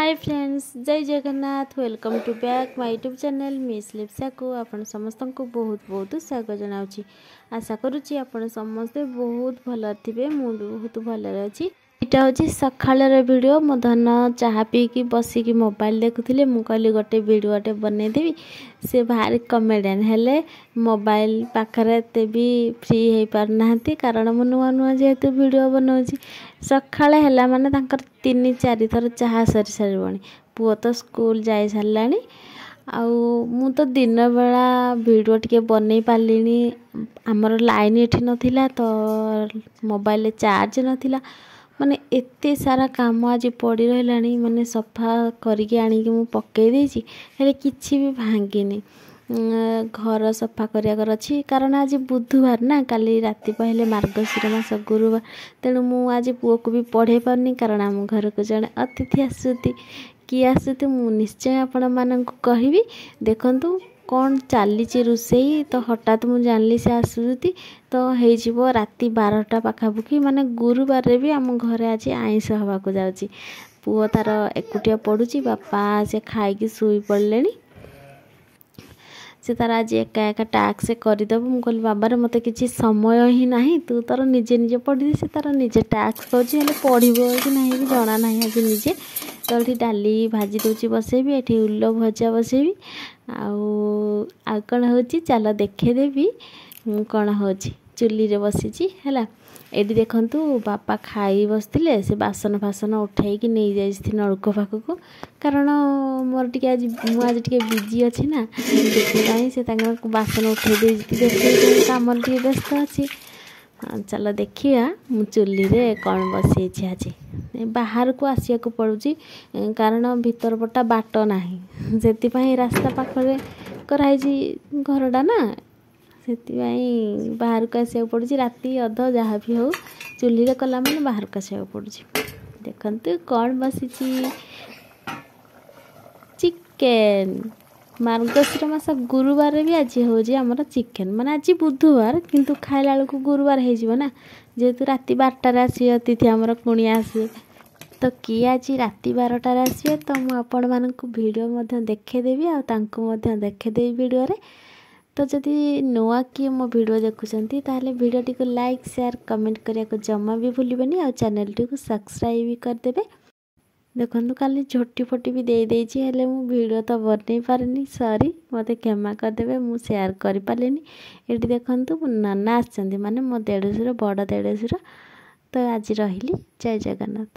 हाय friends, जय Jagannath. Welcome to back my YouTube channel Miss Lipsa को आपण समस्त को बहुत बहुत स्वागत जनाऊँगी। आशा करुँची आपण समस्ते बहुत भल थे, मुझे बहुत भलरे अच्छी। यहाँ हूँ सकाळर वीडियो। मो धन चाह पीकी बसिकी मोबाइल देखुले, मु कहली गोटे वीडियोटे बनईदेवी। से भारी कमेडियन हेले मोबाइल पाखरे एत भी फ्री हो पारना, कारण मु नुआ नुआ जेहेतु वीडियो बनाऊँगी। सकाळे है माने 3-4 थर चाह सरी सारे। पुओ तो स्कूल जाई साराणी। मु तो दिन बेला वीडियो टिके बनई पारलिनी। आमर लाइन एठी नथिला तो मोबाइल चार्ज नथिला, माने एते सारा काम आज पड़ी रही। माने सफा करके आनिकी मु पकई देछि, हेले किछि भी भांगिनी। घर सफा कर अच्छी, कारण आज बुधवार ना, काली राति पहले मार्गशीर मास गुरुवार। तेणु मु आज पुओ को भी पढ़े पारनी, कारण आम घर को जड़े अतिथि आसुति। किए आसुति मु निश्चय आपण मानक कहबी। देखंतु कौन चली रोसई, तो हठात मुझे जानली से आसुति। तो हो राति 12टा पाखापुखी, माने गुरुवार भी आम घर आज आइंष हवा को जाउची। पुओ तार एकुटिया पड़ुची, बापा से खाई शुई पड़े। से तार आज एका एका टास्क करदेव। मुझे कहली बाबारे मत कि समय ही ना, तू तार निजे निजे पढ़ी। से तार निजे टास्क कर पढ़ो कि ना भी जना ना आज निजे। तो ये डाली भाजी दूसरी बसैबी, ये उल्ल भजा बसैबी। आ कौन हो चल देखेदेवी कौन हो चुली रे बसी है। ये देखंतु बापा खाई बसते, से बासन फासन उठाई नहीं जाती नलकूप पाखक, कारण मोर टे आज मुझे टे बिजी अच्छी ना, से बासन उठे देख कम व्यस्त अच्छी। चल देखिया मु चुली रे कौन बसई आज। बाहर को आसिया को पड़ुची, कारण भीतर पटा बाट ना, से रास्ता पाखे कराई घरटा ना, से बाहर को आसिया पड़ुची। राति अध जहाँ भी हो चुली रे कला मैंने बाहर को आसिया पड़ुची। देखंतु कौन बसी चिकेन। मार्गशीर मास गुरुवार भी आज हो आमर चिकेन, माने आज बुधवार किंतु खाइला बेलू गुरुवार हो ना, जेहेतु राति 12टार आसवे अतिथि आमर कुणिया आसवे। तो किए आज राति 12टार आसवे, तो मुझे आपण मानक वीडियो मध्य देखेदेवी आ देखेदेवी वीडियो रे। तो जदि नुआ किए मो वीडियो देखुंती, ताहले वीडियो टी को लाइक शेयर कमेंट करने को जमा भी भूलबेनी। आ चैनल टी को सब्सक्राइब भी करदेवे। देखो काली झोटी फोटी भी दे देछि, हेले मु वीडियो तो बनई पारनी, सॉरी मते क्षमा करदेवे, मु शेयर करि पारलिनी। एठी देखंतु नना आछंती, माने मो देढसुर बड़ देढसुर। तो आज रहिली, जय जगन्नाथ।